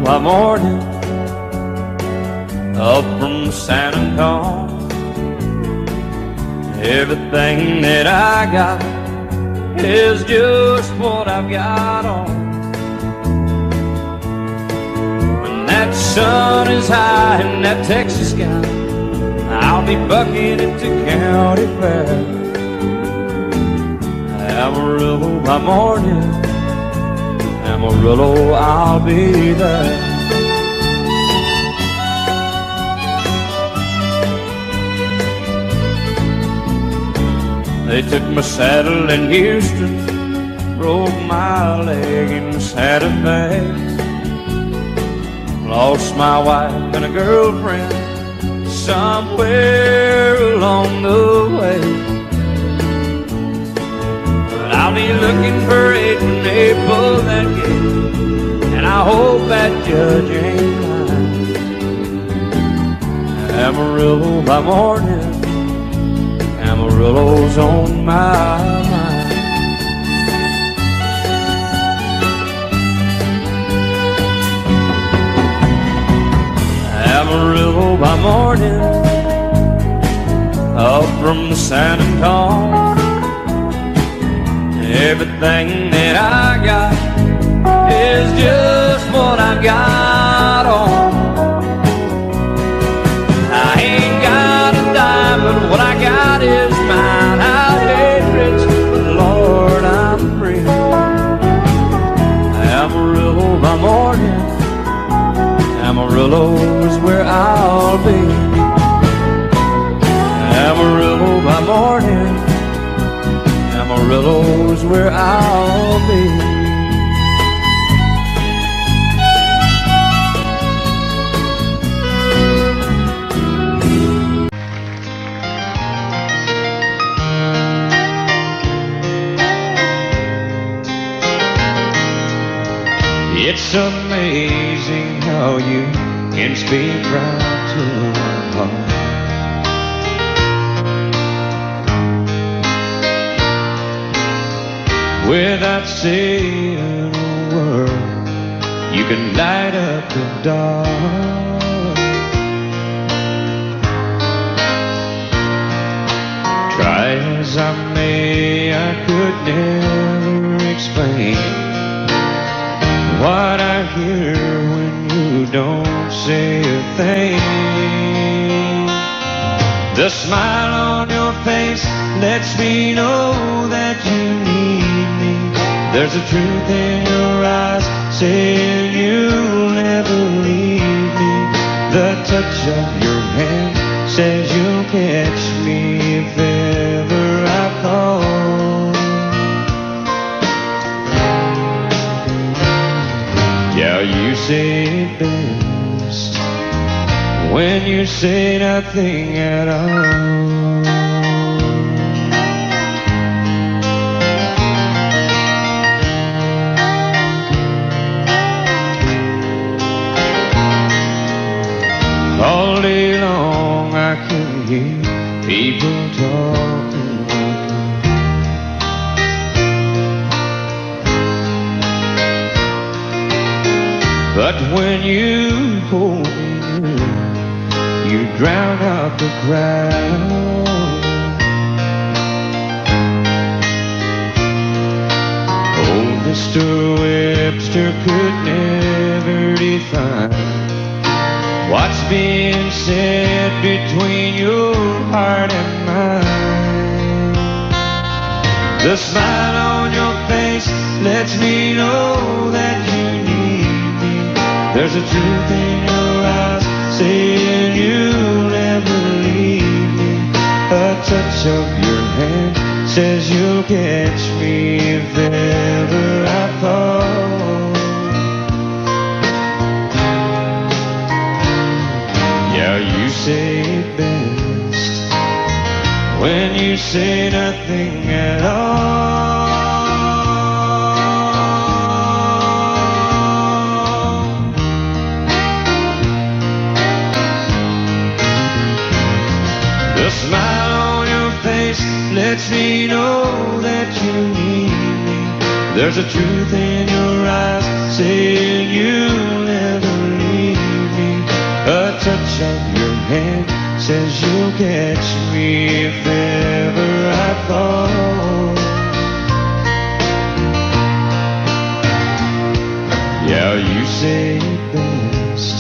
by morning, up from San Antonio. Everything that I got is just what I've got on. When that sun is high in that Texas sky, I'll be bucking at the county fair. Amarillo by morning, Amarillo, I'll be there. They took my saddle in Houston, broke my leg in Santa Fe. Lost my wife and a girlfriend somewhere along the way. But I'll be looking for it when they pull that gate, and I hope that judge ain't lying. Amarillo by morning, Amarillo's on my mind. Amarillo by morning, up from San Antonio. Everything that I got is just what I've got on. I ain't got a dime, but what I got is mine. I ain't rich, but Lord, I'm free. Amarillo by morning, Amarillo is where I'll be. Amarillo by morning, Amarillo is where I'll be. It's amazing how you can speak right to my heart. Without saying a word, you can light up the dark. Try as I may, I could never explain what I hear when you don't say a thing. The smile on your face lets me know that you need me. There's a truth in your eyes saying you'll never leave me. The touch of your hand says you'll catch me if ever I fall. Yeah, you say it best when you say nothing at all. All day long I can hear people talking about you. But when you hold me near, you drown out the crowd. Oh, Mr. Webster could never define what's being said between your heart and mine. The smile on your face lets me know that you need me. There's a truth in your eyes saying you'll never leave me. A touch of your hand says you'll catch me if ever I fall. Yeah, you say it best when you say nothing at all. The smile on your face lets me know that you need me. There's a truth in your eyes saying you'll never touch of your hand says you'll catch me if ever I fall. Yeah, you say it best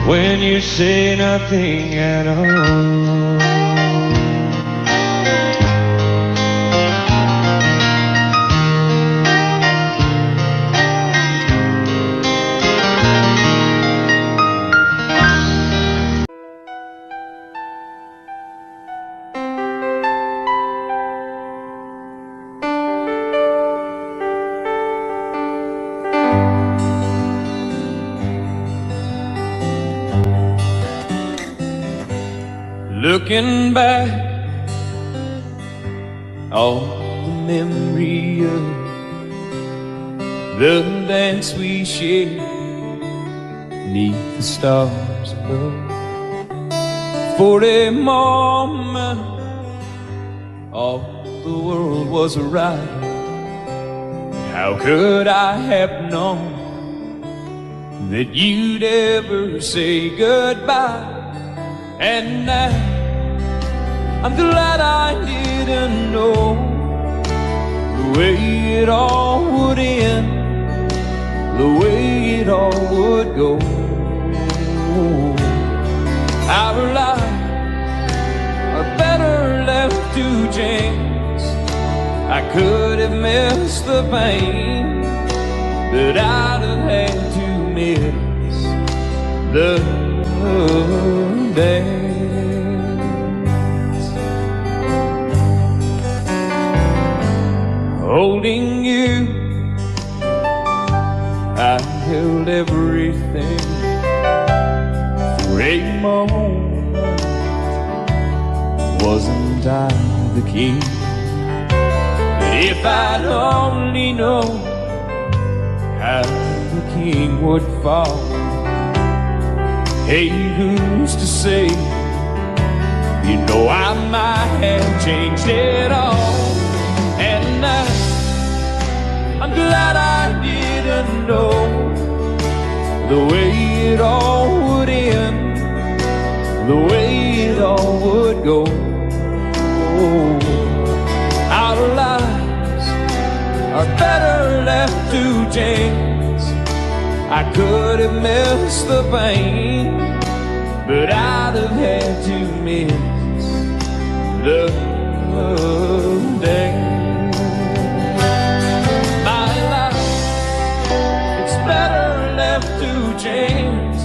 when you say nothing at all. Looking back, all the memory of the dance we shared neath the stars above. For a moment, all the world was right. How could I have known that you'd ever say goodbye? And now I'm glad I didn't know the way it all would end, the way it all would go. Our lives are better left to chance. I could have missed the pain, but I'd have had to miss the dance. Holding you, I held everything. For a moment, wasn't I the king? But if I'd only known how the king would fall. Hey, who's to say? You know I might have changed it all. And I'm glad I didn't know the way it all would end, the way it all would go. Our lives are better left to chance. I could have missed the pain, but I'd have had to miss the day. My life, it's better left to chance.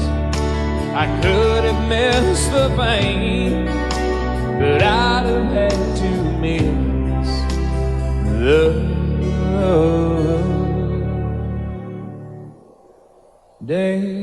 I could have missed the pain, but I'd have had to miss the days.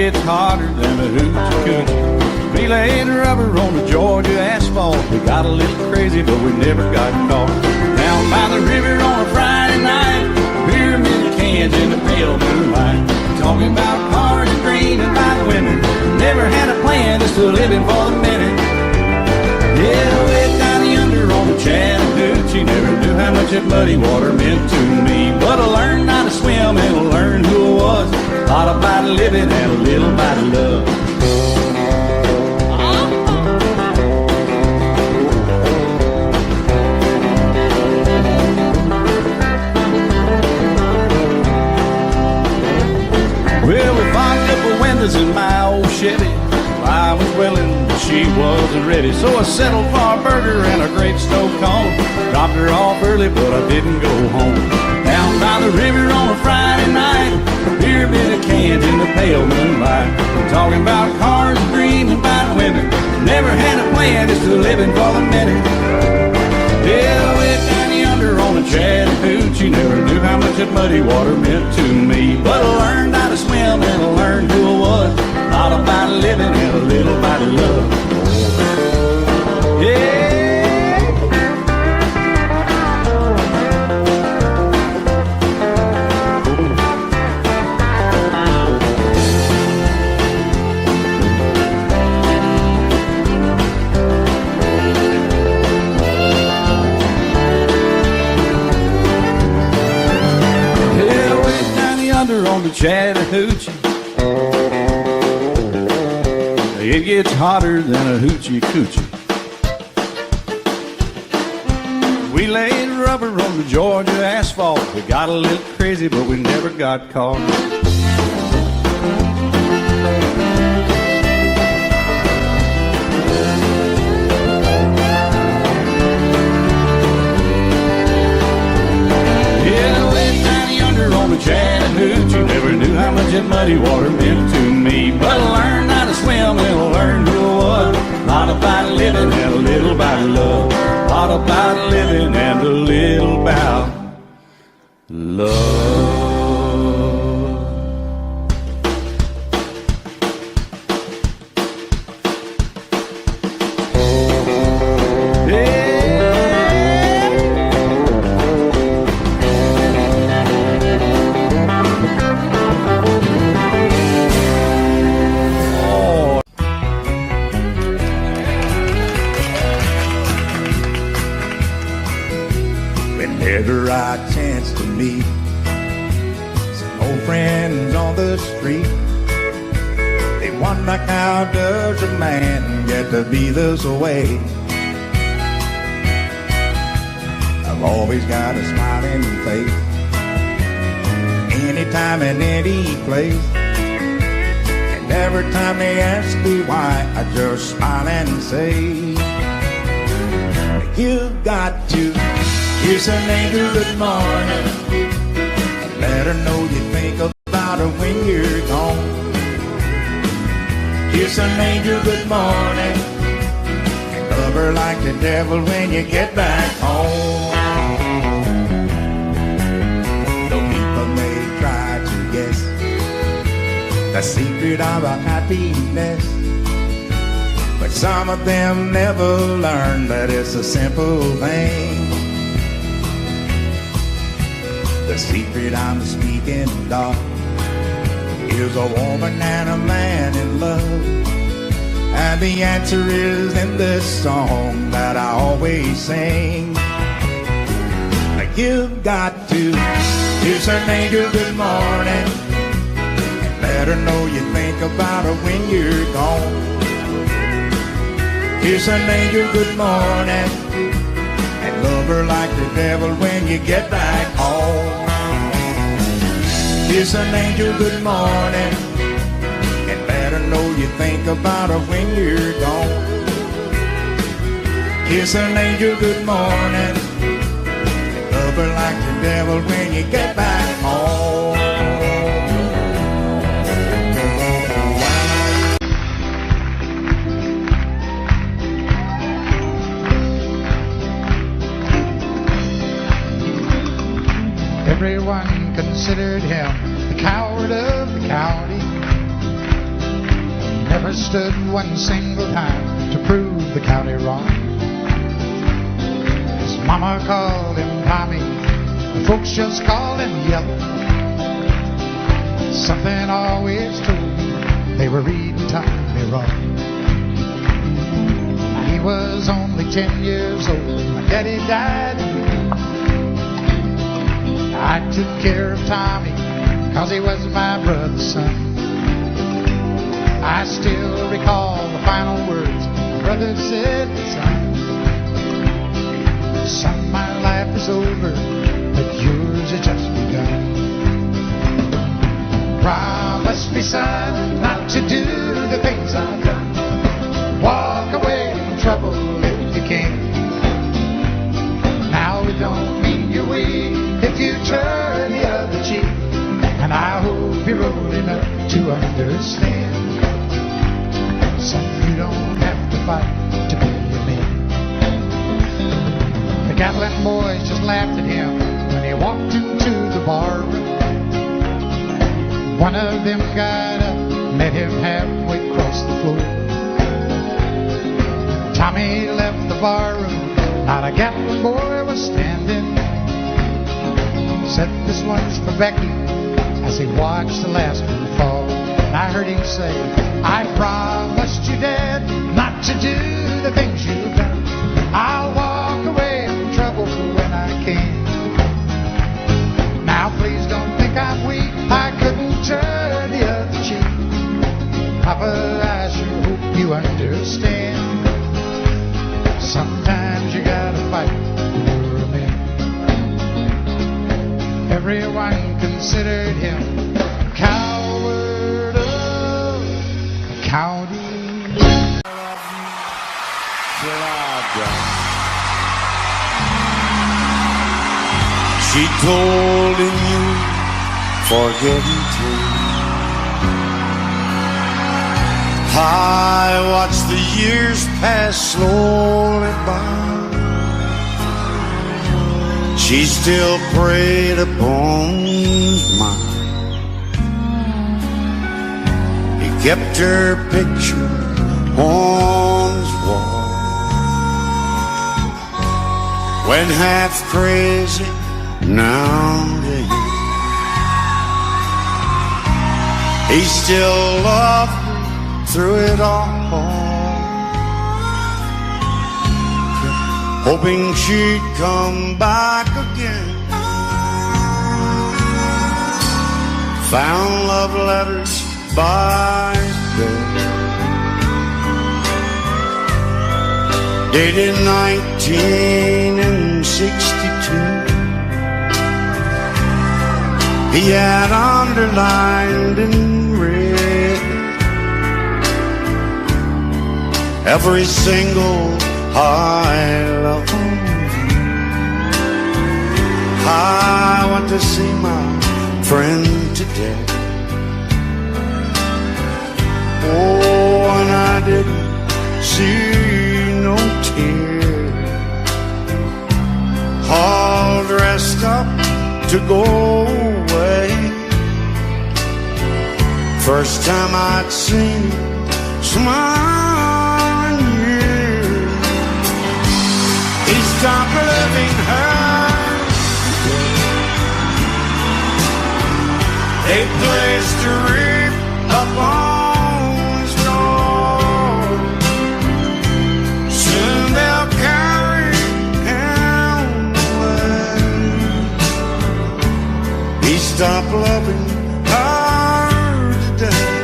It's hotter than a hoochie coochie. We laid rubber on the Georgia asphalt. We got a little crazy, but we never got caught. Down by the river on a Friday night, pyramid of cans in the pale moonlight. Talking about cars and green and white women. Never had a plan, just living for the minute. Yeah, way down yonder on the Chattahoochee. Never knew how much that muddy water meant to me. But I learned how to swim and I learned who I was. A lot about living and a little about love. Well, we fogged up the windows in my old Chevy. I was willing, but she wasn't ready. So I settled for a burger and a great stove cone. Dropped her off early, but I didn't go home. Down by the river on a Friday night, pyramid of cans in the pale moonlight. We're talking about cars, green and white women. Never had a plan, just living for the minute. Yeah, way down yonder on the Chattahoochee. Never knew how much that muddy water meant to me. But I learned how to swim and I learned who I was. Thought about living and a little bite of love. Yeah. On the Chattahoochee, it gets hotter than a hoochie coochie. We laid rubber on the Georgia asphalt. We got a little crazy, but we never got caught. Yeah, way down yonder on the Chattahoochee, never knew how much that muddy water meant to me. But I learned how to swim and I learned to what. A lot about living and a little about love. A lot about living and a little about love. Whenever I chance to meet some old friends on the street, they wonder how does a man get to be this way. I've always got a smiling face, anytime and any place. And every time they ask me why, I just smile and say, you've got to kiss an angel good morning and let her know you think about her when you're gone. Kiss an angel good morning and love her like the devil when you get back home. Though people may try to guess the secret of our happiness, but some of them never learn that it's a simple thing. The secret I'm speaking of is a woman and a man in love. And the answer is in this song that I always sing. You've got to kiss an angel good morning and let her know you think about her when you're gone. Kiss an angel good morning and love her like the devil when you get back home. Kiss an angel good morning and let her know you think about her when you're gone. Kiss an angel good morning and love her like the devil when you get back home. Everyone considered him the coward of the county. Never stood one single time to prove the county wrong. His mama called him Tommy, the folks just called him Yellow. Something always told me they were reading Tommy wrong. He was only 10 years old when my daddy died. I took care of Tommy, cause he was my brother's son. I still recall the final words my brother said to son. Son, my life is over, but yours has just begun. Promise me, son, not to do the things I've done. Walk away from trouble if you can. Now it don't mean you're weak if you turn the other cheek, and I hope you're old enough to understand. Son, you don't have to fight to be a man. The Gatlin boys just laughed at him when he walked into the bar room. One of them got up, met him halfway across the floor. Tommy left the bar room, not a gallon boy was standing. Said this one's for Becky, as he watched the last one fall. And I heard him say, I promised you, Dad, not to do the things you've done. I'll walk away from trouble when I can. Now please don't think I'm weak, I couldn't turn the other cheek. Papa, I sure hope you understand. Sometimes you gotta fight for a man. Everyone considered him coward of the county. She told him you forget me too. I watched the years pass slowly by. She still preyed upon his mind. He kept her picture on his wall. When half crazy, now and then, he still loved her through it all, hoping she'd come back again. Found love letters by bed, dated 1962. He had underlined in red every single I love you. I want to see my friend today. Oh, and I didn't see no tear. All dressed up to go away. First time I'd seen him smile in years. He stopped loving her. They placed a wreath upon his door. Soon they'll carry him away. He stopped loving her today.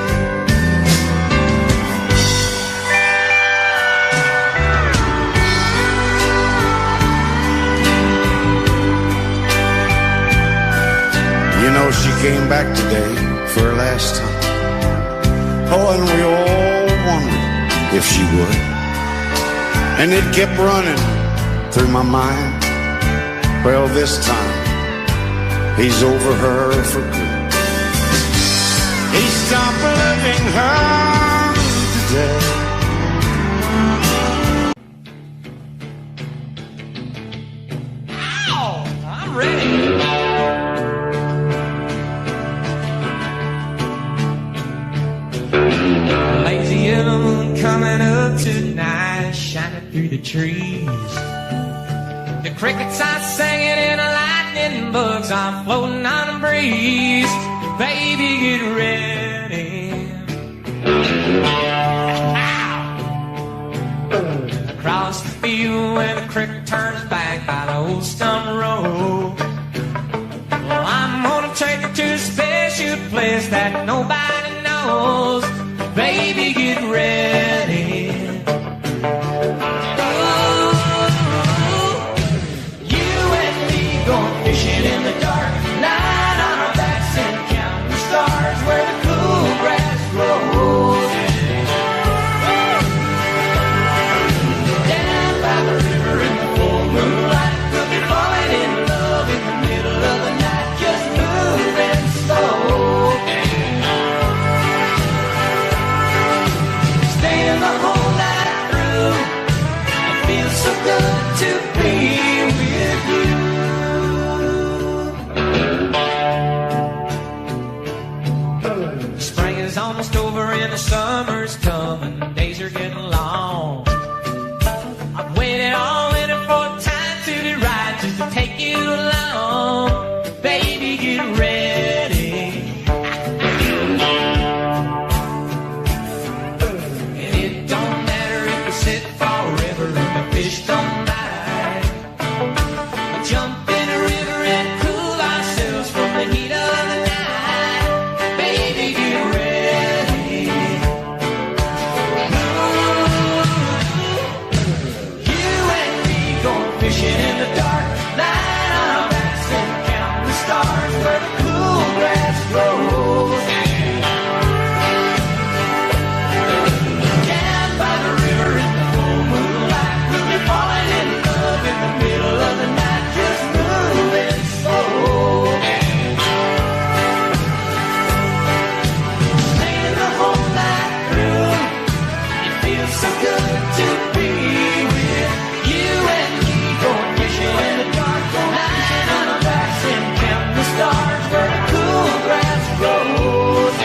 You know, she came back today for her last time. Oh, and we all wondered if she would. And it kept running through my mind. Well, this time, he's over her for good. He stopped loving her today. Ow! I'm ready. Lazy yellow moon coming up tonight, shining through the trees. The crickets are singing and the lightning bugs are floating on the breeze. Baby, get ready. Ow! Across the field where the creek turns back by the old stone road. Well, I'm gonna take you to a special place that nobody knows. Baby, get ready. You and me going fishing in the dark night on our backs and counting the stars where the cool grass grows. Down by the river in the full moonlight, we'll be falling in love in the middle of the night, just moving slow. Staying the whole night through, it feels so good to be with you. sure getting long. I've waited all winter for time to be right, just to take you along. Baby, get ready. And it don't matter if we sit forever and the fish don't bite. We jump in the river and cool ourselves from the heat of the night. Baby, get ready. You and me going fishing in the dark, lying on our backs and counting the stars where the cool grass grows. Down by the river in the full moonlight, we'll be falling in love in the middle of the night, just moving slow. Staying the whole night through, it feels so good to be with you and me going fishing in the dark, lying on our backs and counting the stars where the cool grass grows.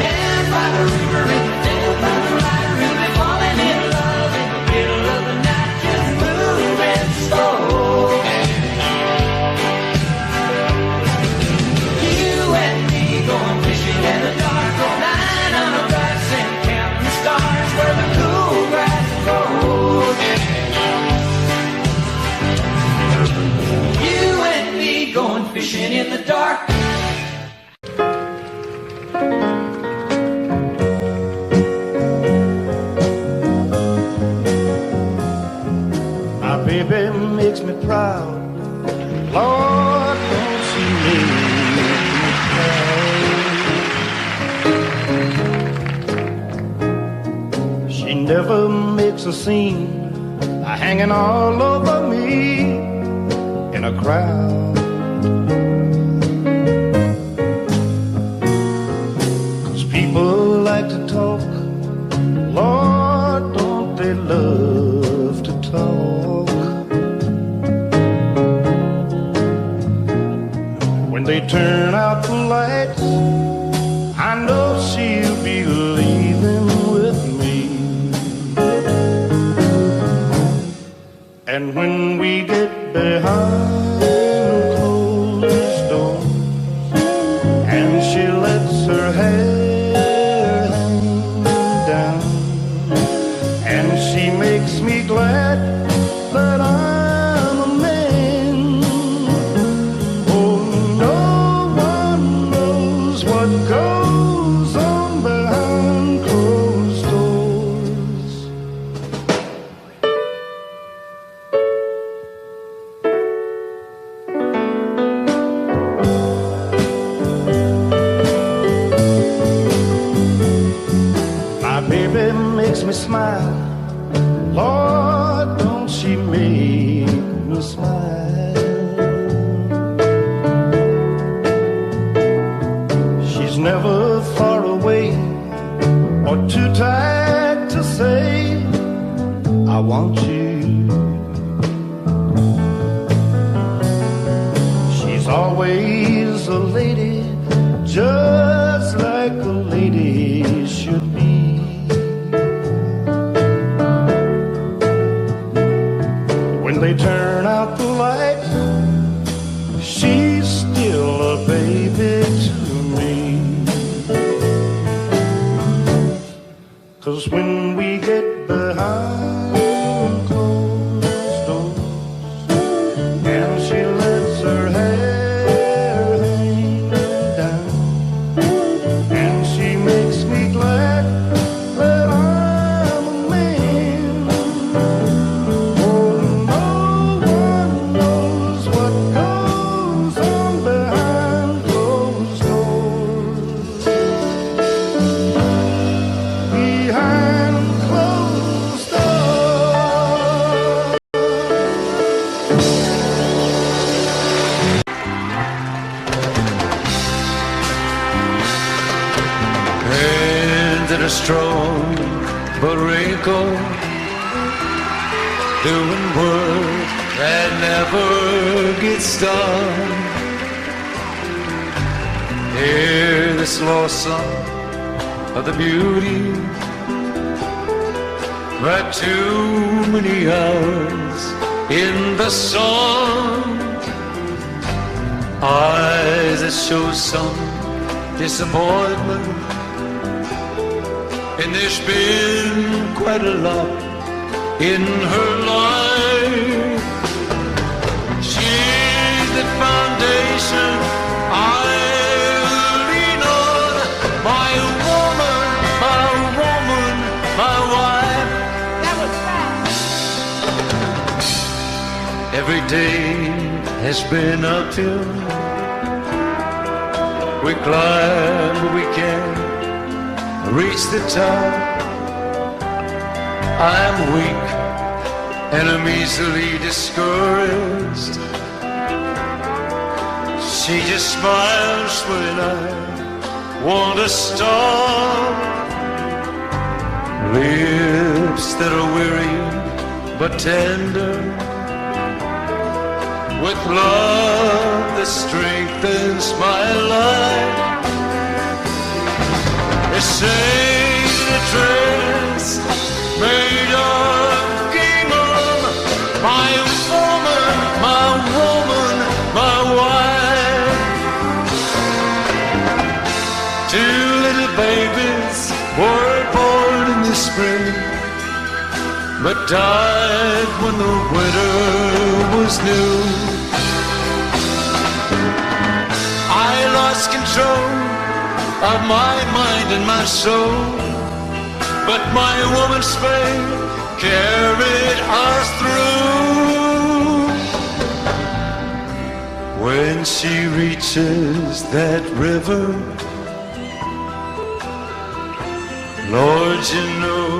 Down by the river in the down by the light, we'll be falling in love in the middle of the night, just moving slow. You and me going fishing in the dark, lying on our backs and counting the stars where the cool grass grows. You and me going fishing in the dark. My baby makes me proud. Lord, don't she make me proud. She never makes a scene, hanging all over me in a crowd. 'Cause people like to talk, Lord, don't they love to talk. When they turn out the lights, I know she'll be leaving with me. And when we get behind closed doors and she lets her hair hang down, and she makes me glad that I'm a man. Oh, no one knows what goes on behind closed doors. My baby makes me smile. Lord, don't she make me smile. She's never far away or too tired to say, I want you. She's always a lady, just like a lady should be. When they turn out the lights, she's still a baby to me. 'Cause when we get behind closed doors and she lets her hair hang down, and she makes me glad that I'm a man. Oh, no one knows what goes on behind closed doors. Behind closed doors. Hands that are strong but wrinkled, doing work that never gets done. Hear this lost song of the beauty, but too many hours in the sun, eyes that show some disappointment, and there's been quite a lot in her life. She's the foundation I lean on, my woman, my wife. That was fast. Every day has been uphill. We climb, but we can't reach the top. I'm weak and I'm easily discouraged. She just smiles when I want to stop. Lips that are weary but tender, with love that strengthens my life. They say the dress made of gingham, my woman, my wife. Two little babies were born in the spring, but died when the winter was new. I lost control of my mind and my soul, but my woman's faith carried us through. When she reaches that river, Lord, you know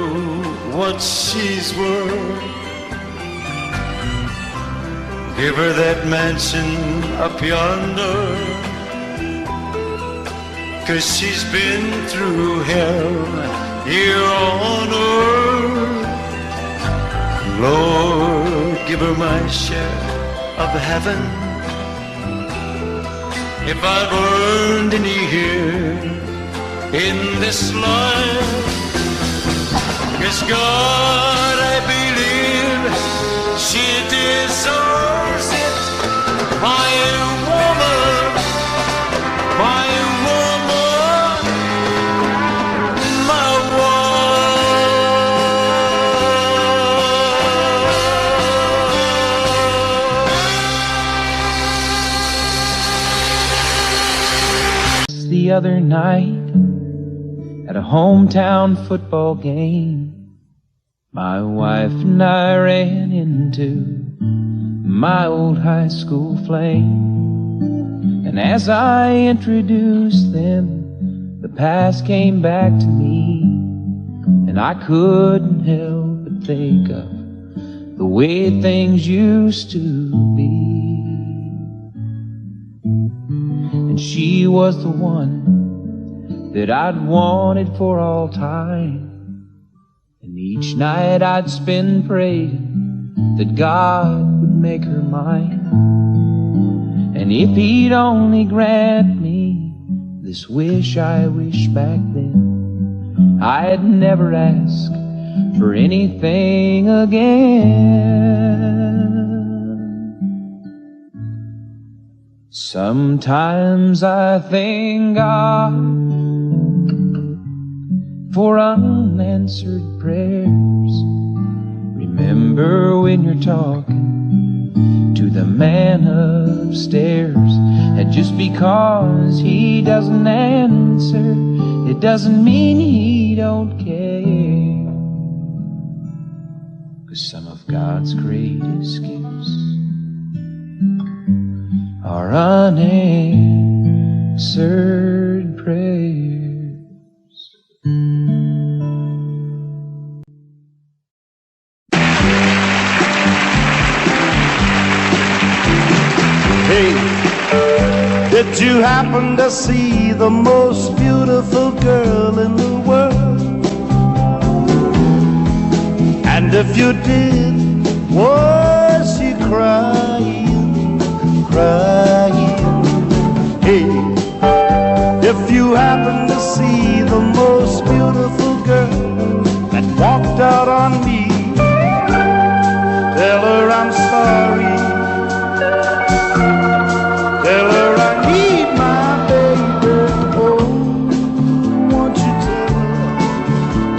what she's worth. Give her that mansion up yonder, 'cause she's been through hell here on earth. Lord, give her my share of heaven, if I've earned any here in this life. 'Cause God, I believe she deserves it. My woman, my wife. The other night at a hometown football game, my wife and I ran into my old high school flame. And as I introduced them, the past came back to me, and I couldn't help but think of the way things used to be. And she was the one that I'd wanted for all time. And each night I'd spend praying that God would make her mine. And if he'd only grant me this wish I wished back then, I'd never ask for anything again. Sometimes I thank God for unanswered prayers. Remember when you're talking to the man upstairs, and just because he doesn't answer, it doesn't mean he don't care. 'Cause some of God's greatest gifts are unanswered prayers. Hey, did you happen to see the most beautiful girl in the world? And if you did, was she crying, crying? Hey, if you happen to see the most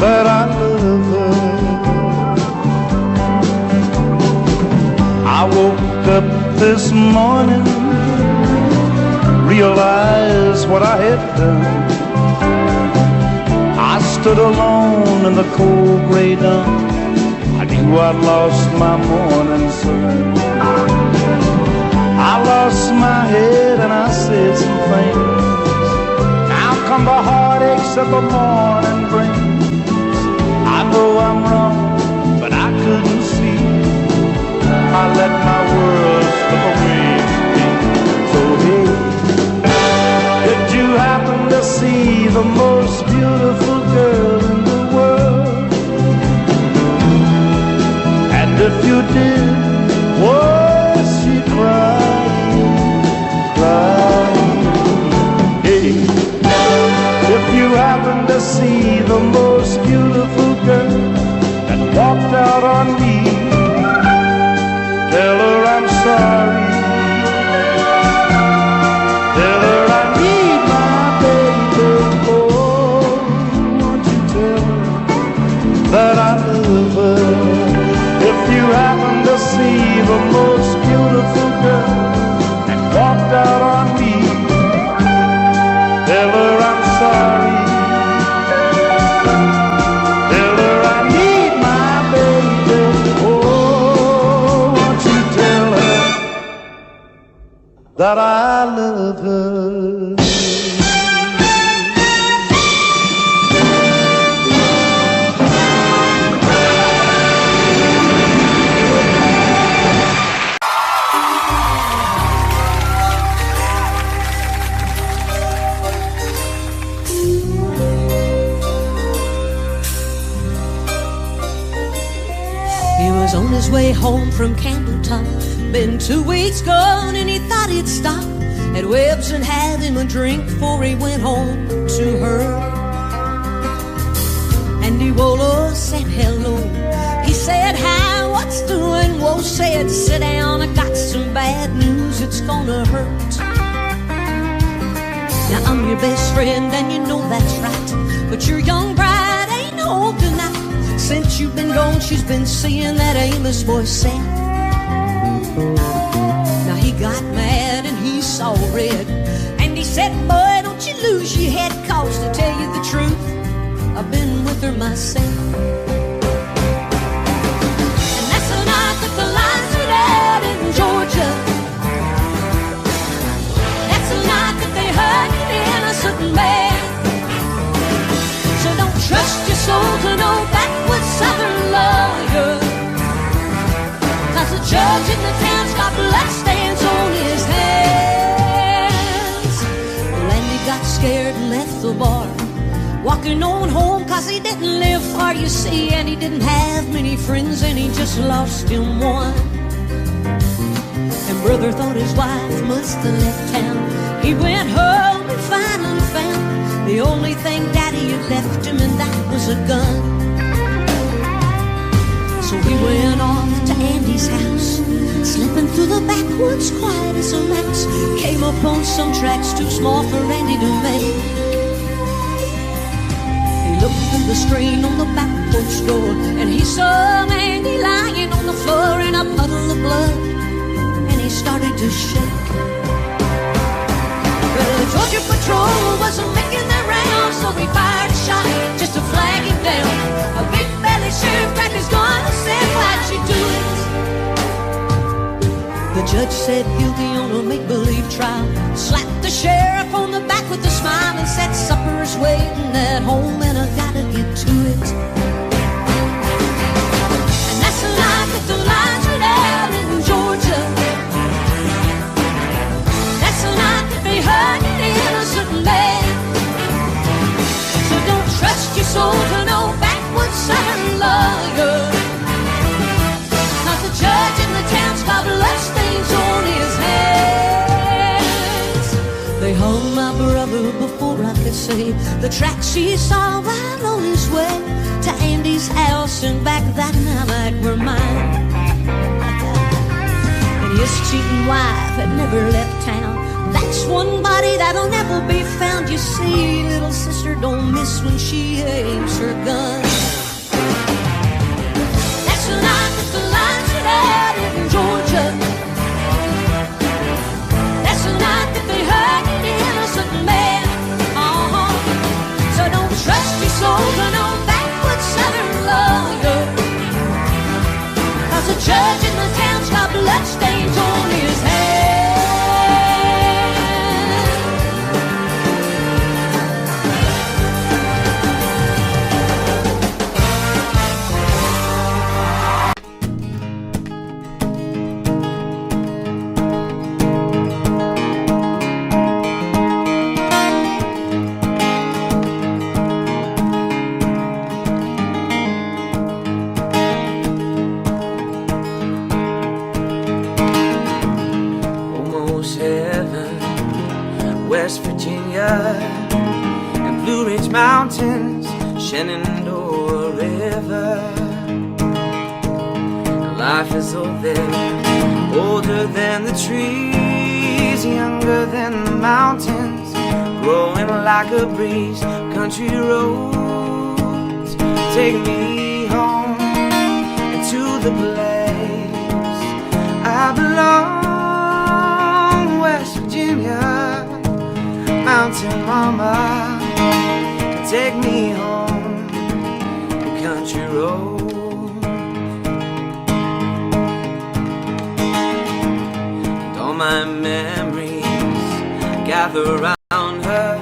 that I love her. I woke up this morning, realized what I had done. I stood alone in the cold gray dawn. I knew I'd lost my morning sun. I lost my head and I said some things. Now come the heartaches that the morning brings. I know I'm wrong, but I couldn't see. I let my world slip away from me. So hey, did you happen to see the most beautiful girl in the world? And if you did, was she crying, crying? Hey, if you happen to see the most beautiful girl that walked out on me, tell her I'm sorry. Tell her I need my baby. Oh, won't you tell her that I love her? If you happen to see the most beautiful girl that walked out on me, tell her I'm sorry. Tell her I need my baby. Oh, won't you tell her that I love her? On his way home from Campbellton, been 2 weeks gone, and he thought he'd stop at Webb's and have him a drink before he went home to her. And he Wolo said hello. He said, hi, what's doing? Wo said, sit down, I got some bad news, it's gonna hurt. Now I'm your best friend and you know that's right, but your young bride ain't home tonight. Since you've been gone, she's been seeing that Amos boy Sam. Now he got mad and he saw red, and he said, boy, don't you lose your head, cause to tell you the truth, I've been with her myself. And that's the night that the lights went out in Georgia. That's the night that they hurt an innocent man. So don't trust your soul to no backwoods southern lawyer, cause the judge in the town's got bloodstains on his hands. Landy got scared and left the bar, walking on home cause he didn't live far, you see, and he didn't have many friends and he just lost him one. And brother thought his wife must have left town. He went home and finally found the only thing daddy had left him, and that was a gun. So he went off to Andy's house, slipping through the backwoods quiet as a mouse. Came upon some tracks too small for Andy to make. He looked through the screen on the back porch door, and he saw Andy lying on the floor in a puddle of blood, and he started to shake. Well, the Georgia Patrol wasn't making their rounds, so they fired a shot just to flag him down. A big belly sheriff cracked his gun and said, why'd you do it? The judge said guilty on a make-believe trial, slapped the sheriff on the back with a smile, and said supper is waiting at home and I gotta get to it. And that's the night that the lights went out in Georgia. That's the night that they hurt an innocent man. So don't trust your soul to no backwoods southern lawyer, cause the judge in the town's got bloodstains on his hands. They hung my brother before I could say the tracks he saw while on his way to Andy's house and back that night were mine. And his cheating wife had never left town. That's one body that'll never be found. You see, little sister don't miss when she aims her gun. mountains, Shenandoah River. Life is old there, older than the trees, younger than the mountains, growing like a breeze. Country roads take me home to the place I belong, West Virginia. Mountain mama, take me home, country road. And all my memories gather around her,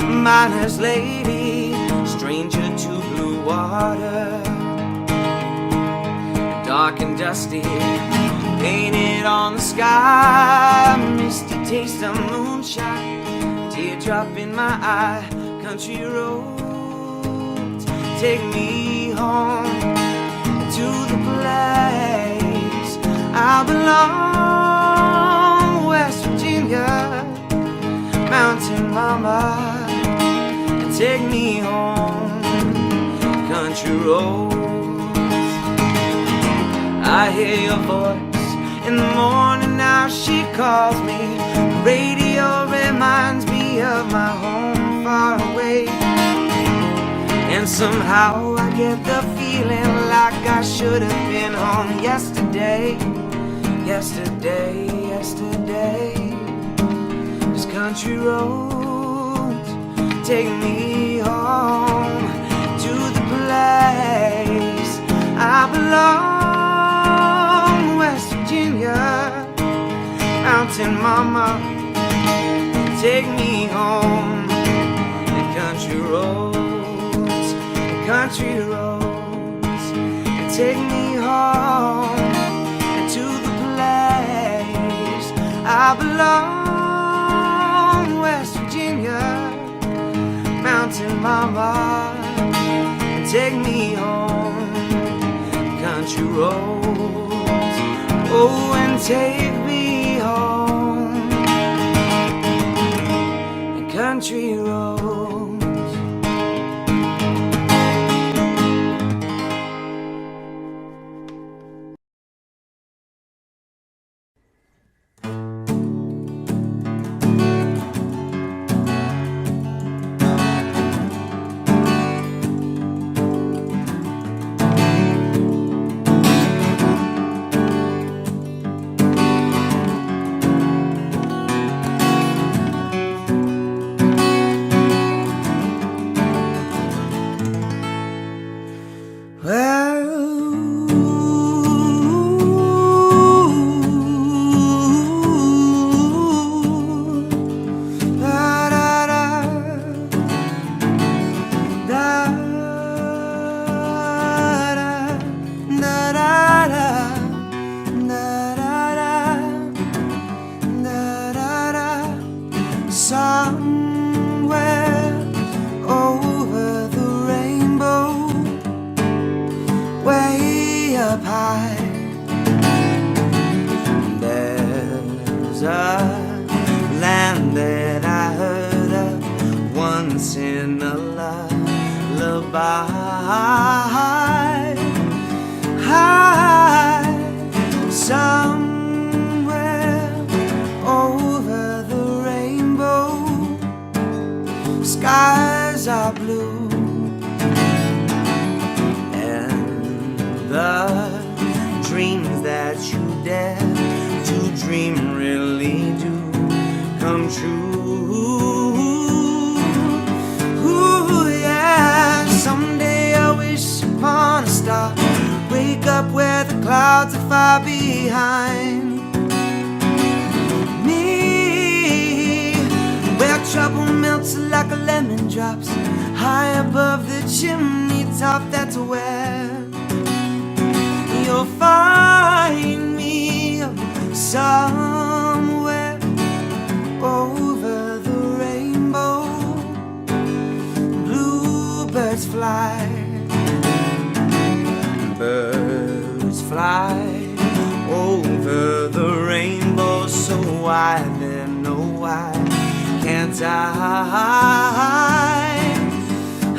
miner's lady, stranger to blue water. Dark and dusty, painted on the sky, misty taste of moonshine, teardrop in my eye. Country roads take me home to the place I belong, West Virginia. Mountain mama, take me home, country roads. I hear your voice in the morning, now she calls me. The radio reminds me of my home far away, and somehow I get the feeling like I should have been home yesterday. Yesterday, yesterday. 'Cause country roads take me home to the place I belong, West Virginia. Mountain mama, take me home. The country roads, take me home to the place I belong, West Virginia. Mountain mama, take me home, country roads, oh, and take me home, country roads.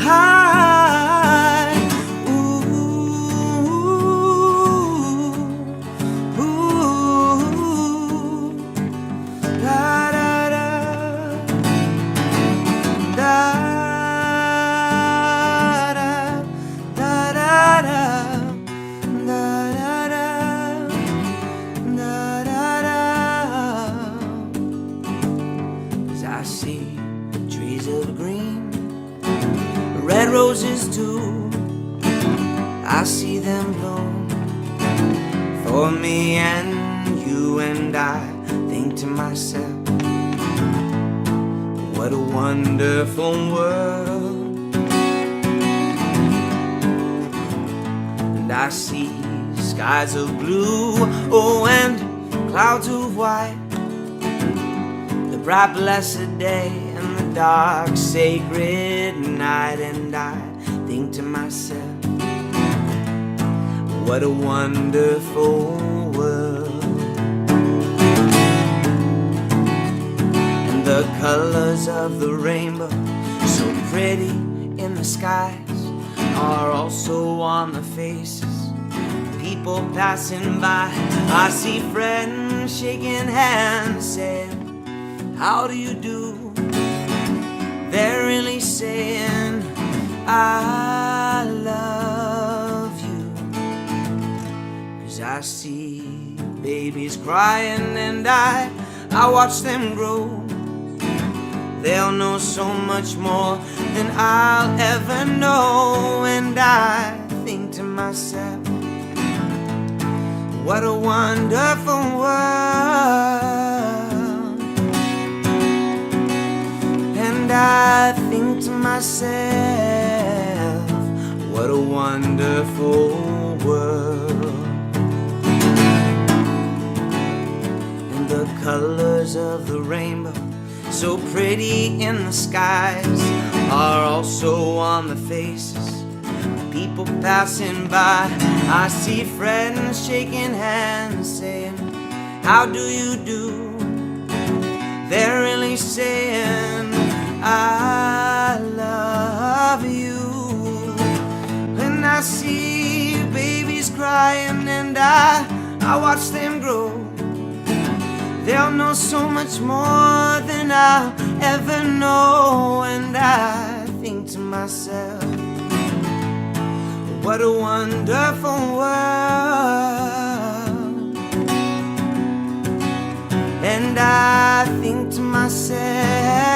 high. Ooh, ooh, da da da, da da da da da, da da da, da da da. 'Cause I see trees of green, red roses too. I see them bloom for me and you, and I think to myself, what a wonderful world. And I see skies of blue, oh, and clouds of white, the bright blessed day and the dark sacred night, and I think to myself, what a wonderful world. And the colors of the rainbow, so pretty in the skies, are also on the faces, people passing by. I see friends shaking hands, saying, how do you do? They're really saying, I love you. 'Cause I see babies crying and I watch them grow. They'll know so much more than I'll ever know. And I think to myself, what a wonderful world. And I think to myself, what a wonderful world. And the colors of the rainbow, so pretty in the skies, are also on the faces, people passing by. I see friends shaking hands, saying, how do you do? They're really saying, I love you. And I see babies crying and I watch them grow. They'll know so much more than I'll ever know. And I think to myself, what a wonderful world. And I think to myself,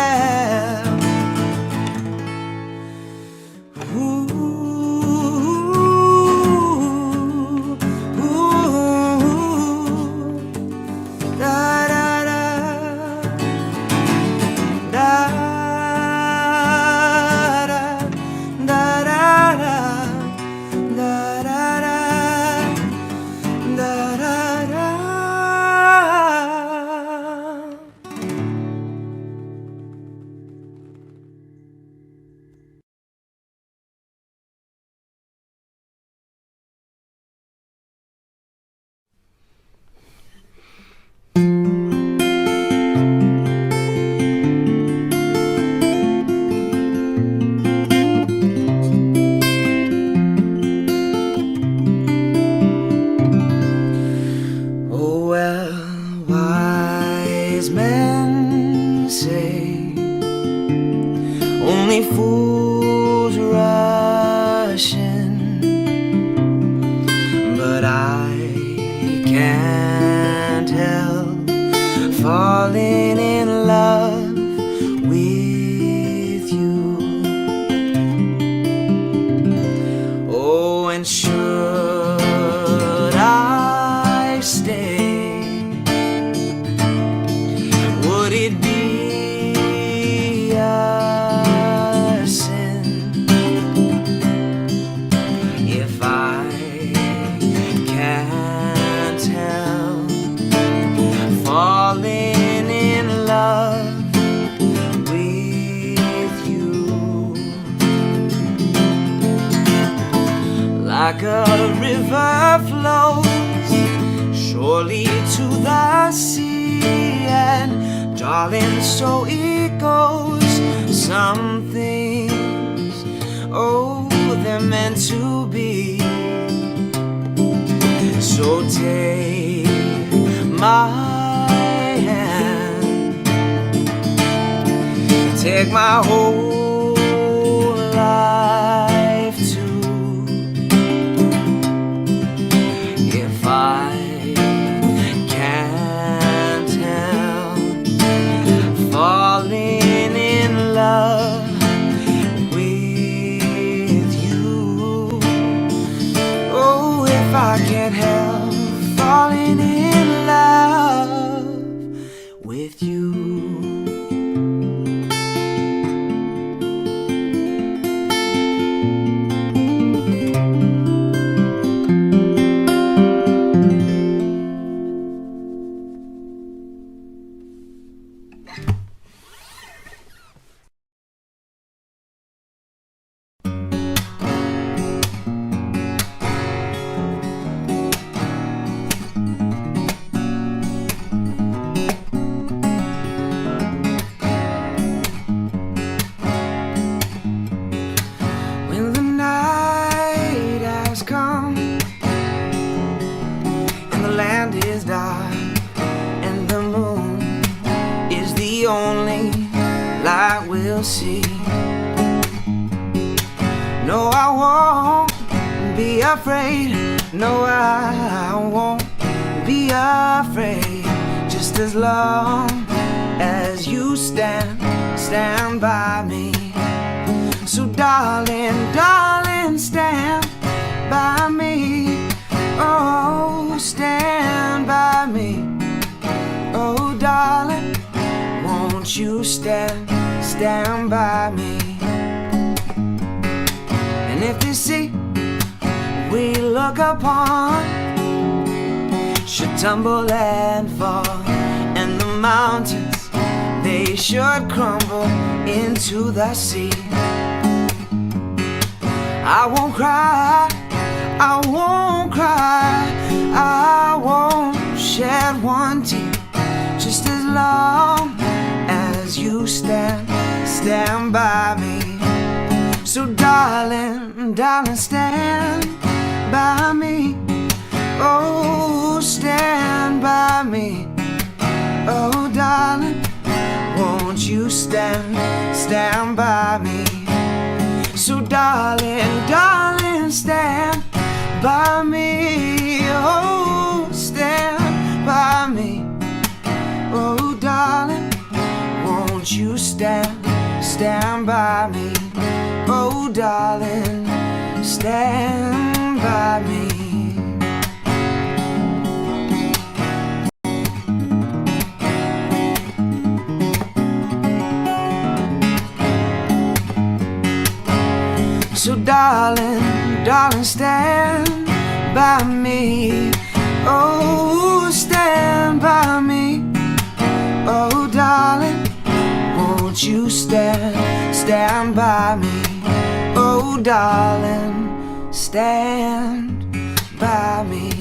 like a river flows surely to the sea, and darling, so it goes. Some things oh, they're meant to be. So take my hand, take my whole life too. If I can't help falling in love with you, oh, if I can't help falling in love with you. See, no, I won't be afraid. No, I won't be afraid. Just as long as you stand by me. So darling, darling, stand by me. Oh, stand by me. Oh, darling, won't you stand by me? And if the sea we look upon should tumble and fall, and the mountains they should crumble into the sea, I won't cry, I won't cry, I won't shed one tear, just as long as you stand by me. So darling, darling, stand by me. Oh, stand by me. Oh, darling, won't you stand by me? So darling, darling, stand by me. Oh, stand by me. Oh, darling, won't you stand by me? Oh, darling, stand by me. So darling, darling, stand by me. Oh, stand by me. Oh, darling, won't you stand by me? Oh, darling, stand by me.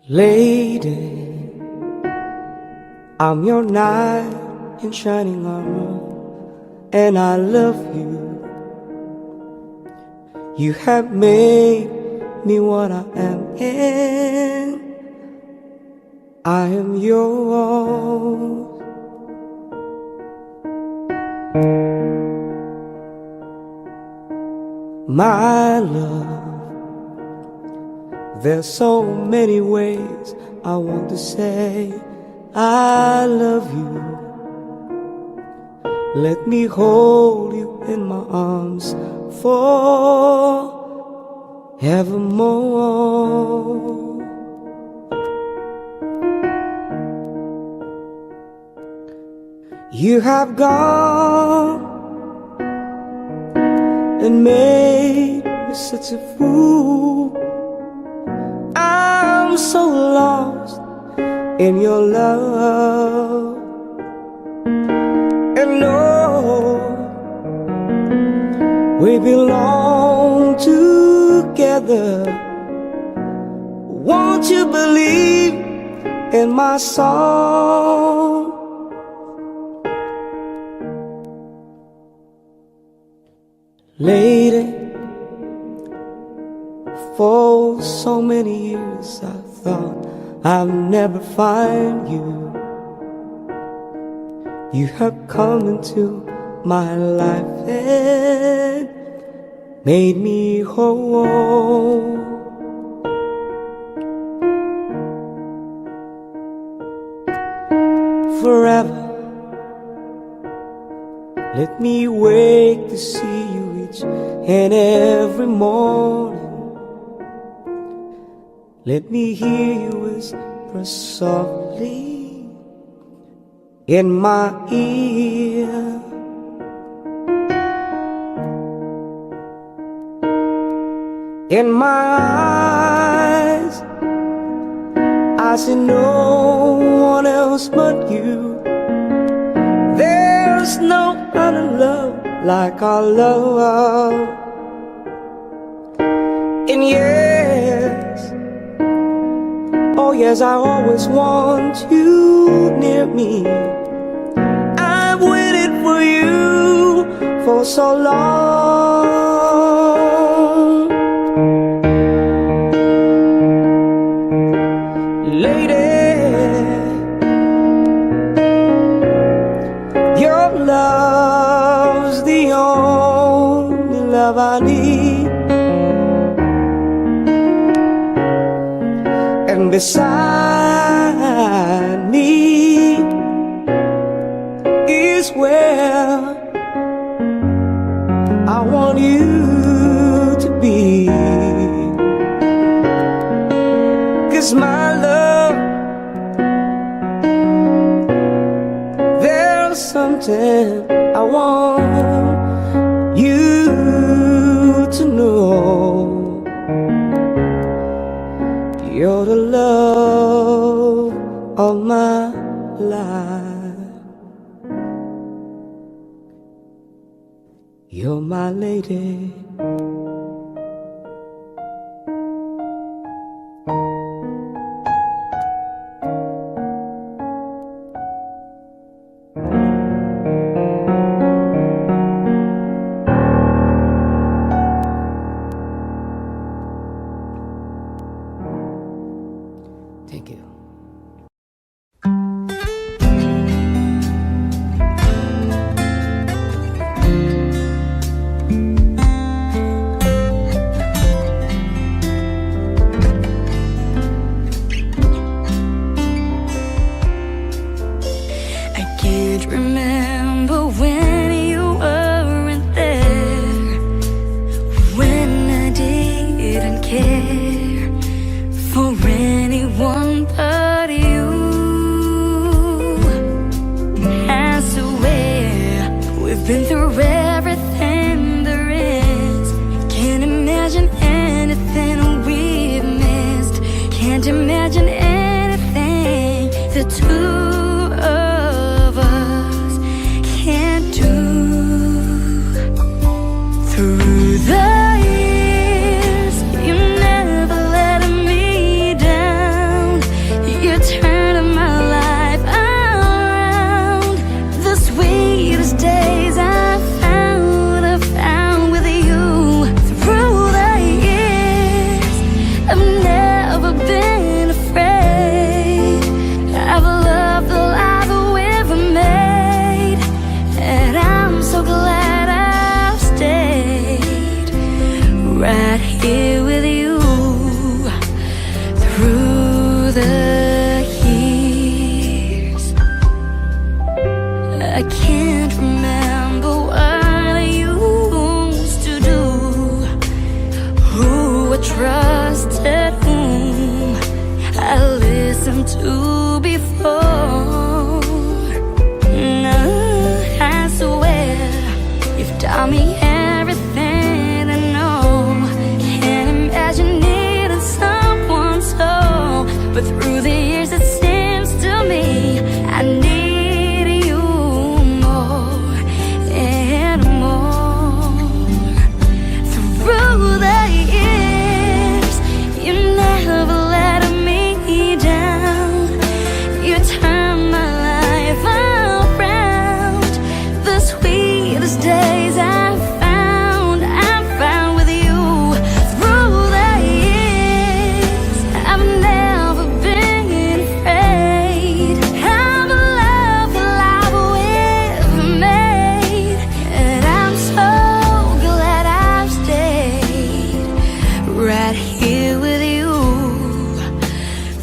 Lady, I'm your knight in shining armor, and I love you. You have made me what I am, and I am yours. My love, there's so many ways I want to say I love you. Let me hold you in my arms forevermore. You have gone and made me such a fool. I'm so lost in your love. And Lord, we belong together. Won't you believe in my song? Lady, for so many years I thought I'd never find you. You have come into my life and made me whole. Forever, let me wake to see you each and every morning. Let me hear you whisper softly in my ear. In my eyes, I see no one else but you. There's no other love like our love. And yes, oh yes, I always want you near me. I've waited for you for so long. Lady, your love's the only love I need. And beside me is where I want you to be. 'Cause my love, there's something I want you to know. You're the love of my life. You're my lady. Thank you. I can't remember when you weren't there, when I didn't care for anyone but you. I swear we've been through everything there is. Can't imagine anything we've missed. Can't imagine anything the two of us can't do. Through the years, you never let me down. You turned my life around. The sweetest days I found with you. Through the years, I've never been afraid. I've loved the life we've made, and I'm so glad I've stayed right here with you through the years. I can't remember what I used to do, who I trusted, whom I listened to before. No, I swear you've taught me everything I know. Can't imagine needing someone so But through the years it seems to me I need you more and more. Through the years you never let me down. You turned my life around. The sweetest days I found with you. Through the years I've never been afraid of the love that we've made. And I'm so glad I've stayed right here with you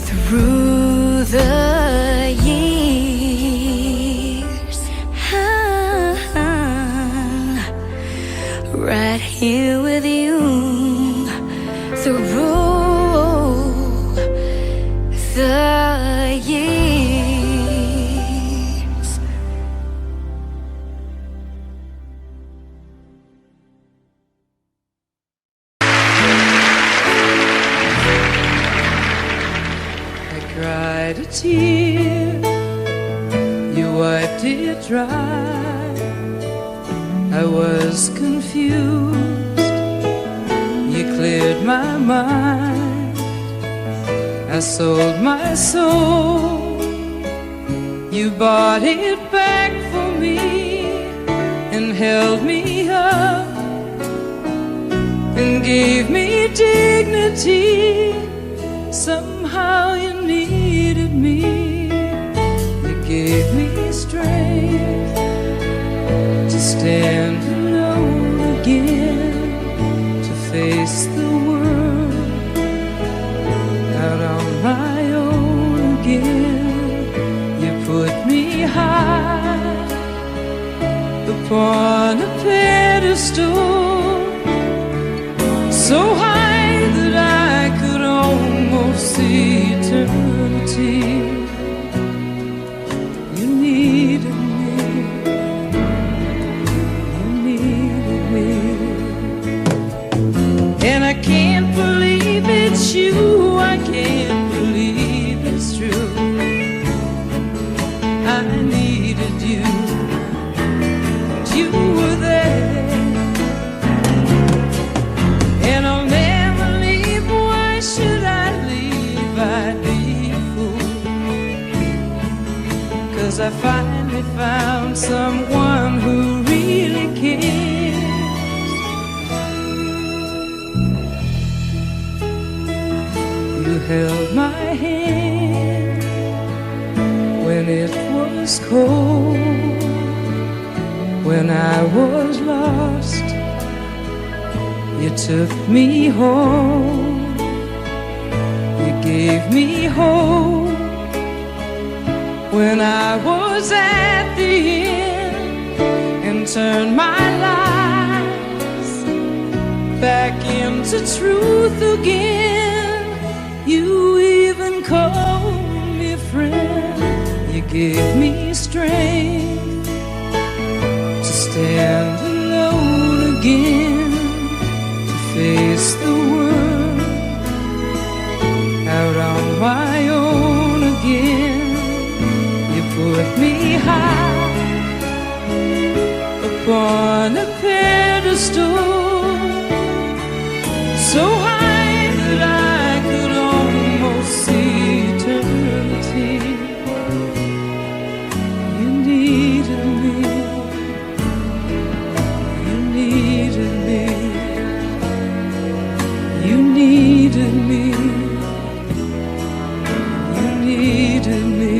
through the years. Right here with you through the years. I cried a tear, you wiped it dry. I was confused, you cleared my mind. I sold my soul, you bought it back for me and held me up and gave me dignity. Somehow you needed me, you gave me strength to stand alone again, to face the world out on my own again. You put me high upon a pedestal, so high that I could almost see eternity. You needed me, and I can't believe it's you, I can't believe it's true. I needed you, and you were there, and I'll never leave. Why should I leave? I'd be a fool, 'cause I finally found someone who really cares. You held my hand when it was cold, when I was lost. You took me home, you gave me hope when I was at the end, and turned my life back into truth again. You even called me friend, you gave me strength to stand alone again, to face the world out on my own again. You put me high upon a pedestal, so high that I could almost see eternity. You needed me, you needed me, you needed me, you needed me.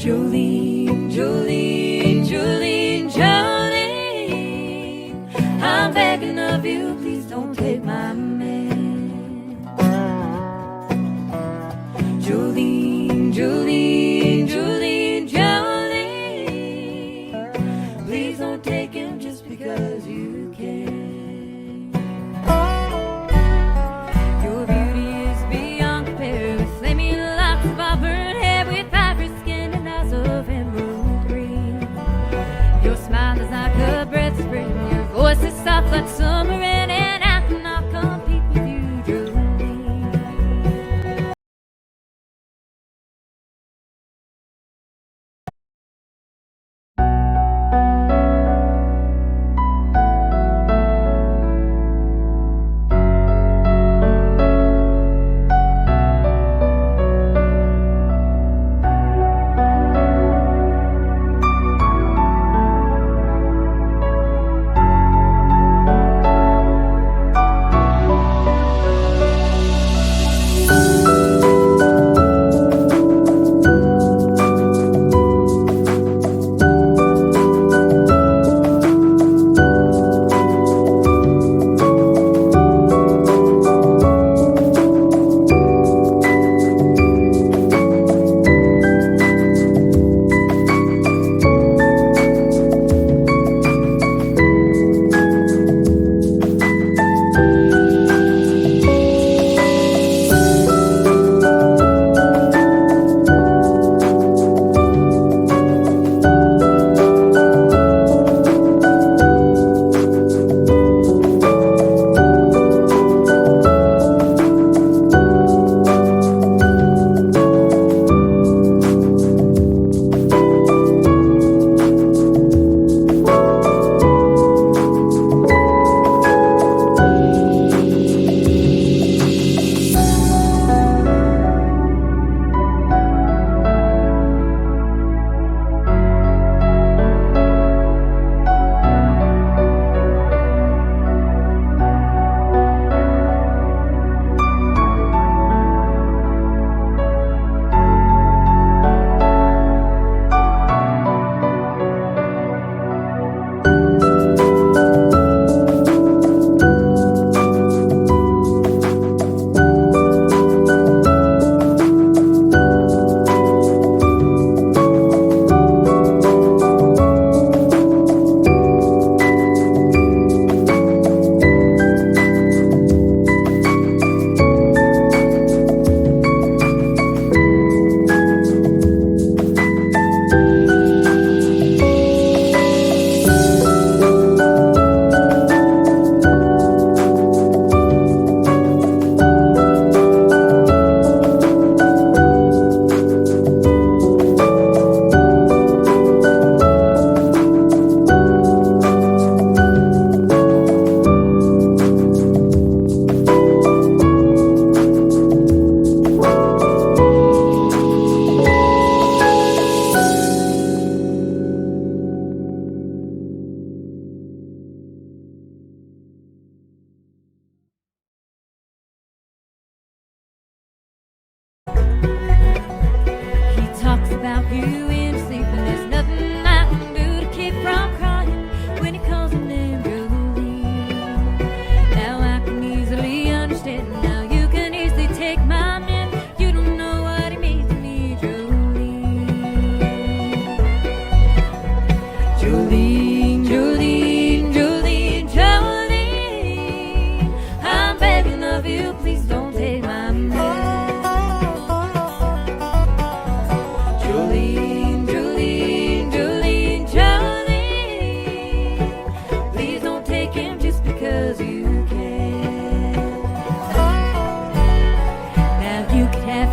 Jolene, Jolene, Jolene, Jolene, I'm begging of you, please don't take my man.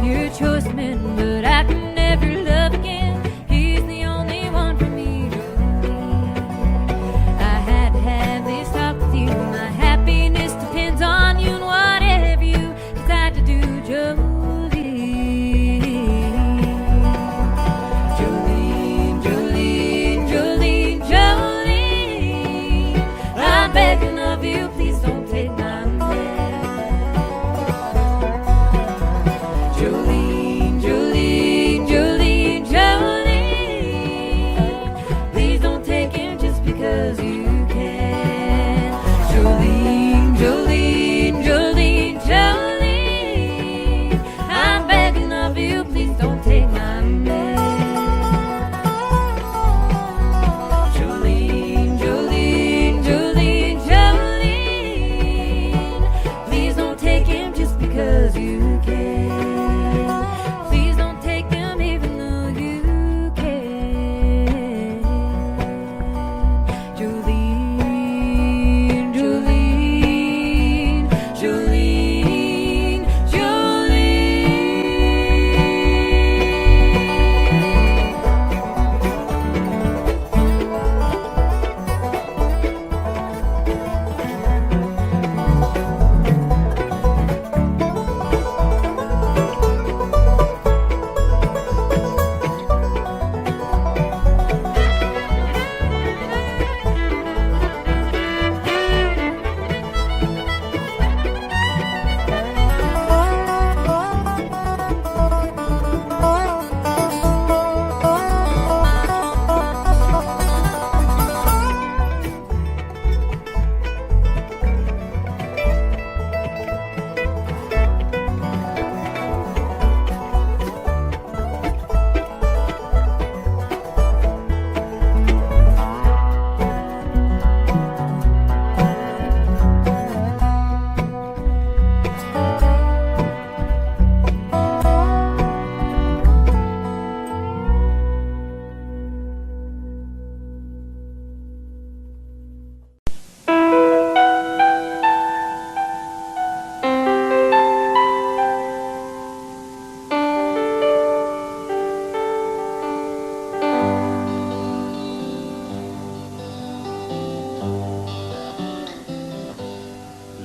your choice, man, but I can never love again. He's the only one for me, Jolene. I had to have this talk with you. My happiness depends on you and whatever you decide to do, Jolene. Jolene, Jolene, Jolene, Jolene. I'm begging of you, please don't take my man. Jolene, Jolene, Jolene, Jolene. Please don't take him just because you can. Jolene, Jolene, Jolene, Jolene. I'm begging of you, please don't take my man. Jolene, Jolene, Jolene, Jolene. Please don't take him just because you can. Please don't take him even though you can. Jolene, Jolene, Jolene,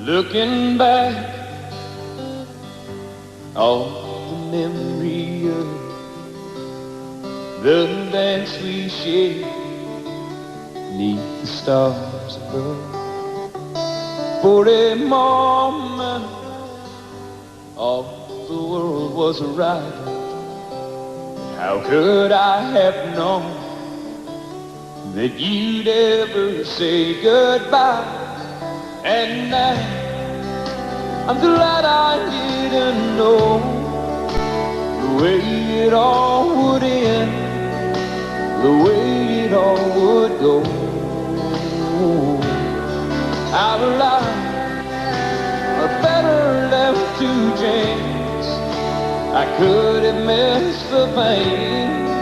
Looking back on the memory of the dance we shared neath the stars above. For a moment, all the world was right. How could I have known that you'd ever say goodbye? And now I'm glad I didn't know the way it all would end, the way it all would go. Our lives are better left to chance. I could have missed the pain,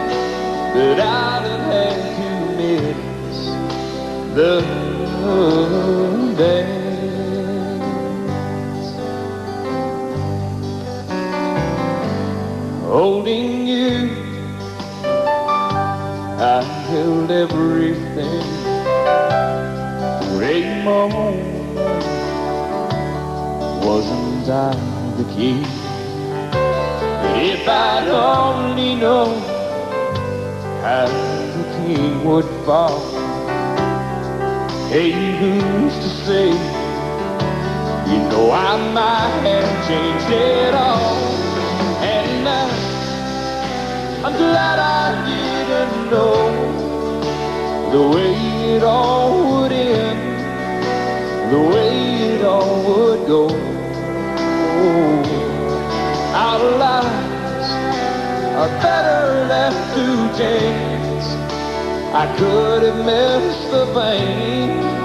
but I'd have had to miss the dance. Holding you, I held everything. For a moment, wasn't I the key? But if I'd only known how the king would fall, hey, who's to say? You know I might have changed it all. And now I'm glad I didn't know the way it all would end, the way it all would go. Our lives are better left to chance. I could have missed the pain,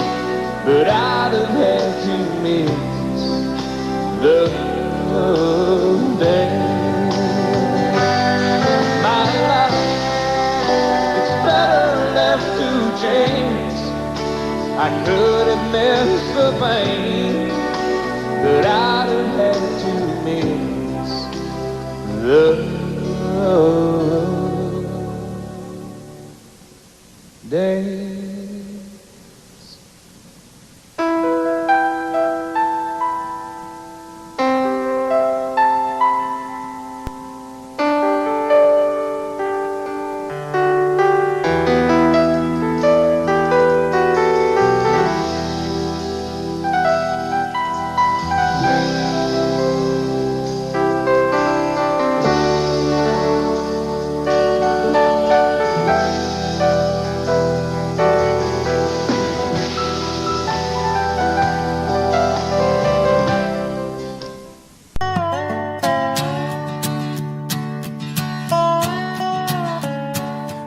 but I'd have had to miss the dance. My life, it's better left to chance. I could have missed the pain, but I'd have had to miss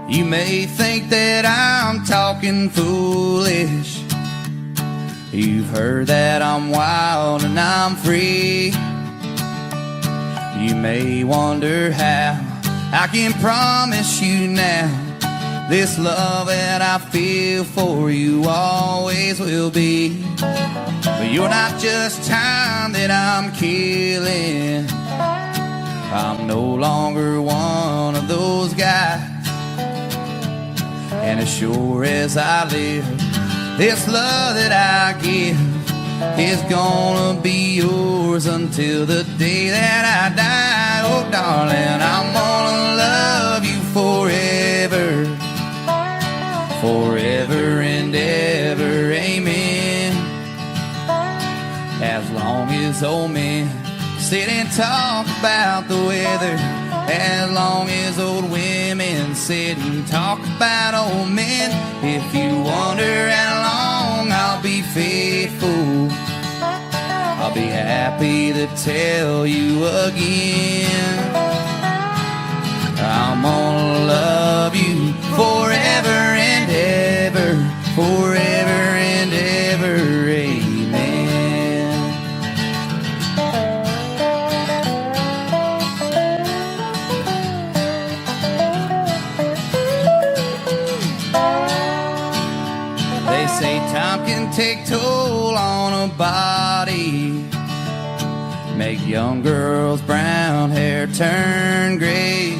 You may think that I'm talking foolish. You've heard that I'm wild and I'm free. You may wonder how I can promise you now this love that I feel for you always will be. But you're not just time that I'm killing. I'm no longer one of those guys. And as sure as I live, this love that I give is gonna be yours until the day that I die. Oh, darling, I'm gonna love you forever, forever and ever, amen. As long as old men sit and talk about the weather, as long as old women sit and talk about old men. If you wonder how long I'll be faithful, I'll be happy to tell you again. I'm gonna love you forever and ever, forever and ever, amen. Say time can take toll on a body, make young girls' brown hair turn gray.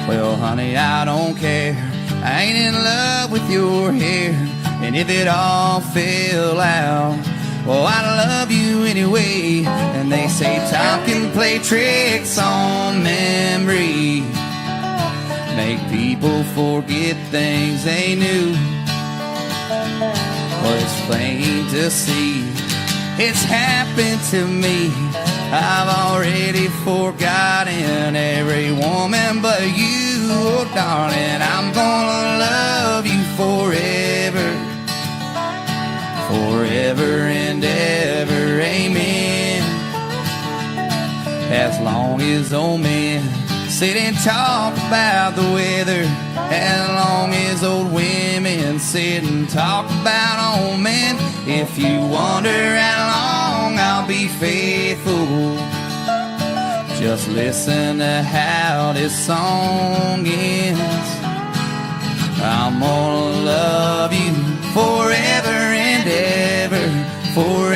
Well, honey, I don't care. I ain't in love with your hair. And if it all fell out, well, I love you anyway. And they say time can play tricks on memory, make people forget things they knew. Well, it's plain to see it's happened to me. I've already forgotten every woman but you. Oh, darling, I'm gonna love you forever, forever and ever, amen. As long as old men sit and talk about the weather, as long as old women sit and talk about old men. If you wonder how long I'll be faithful, just listen to how this song ends. I'm gonna love you forever and ever, forever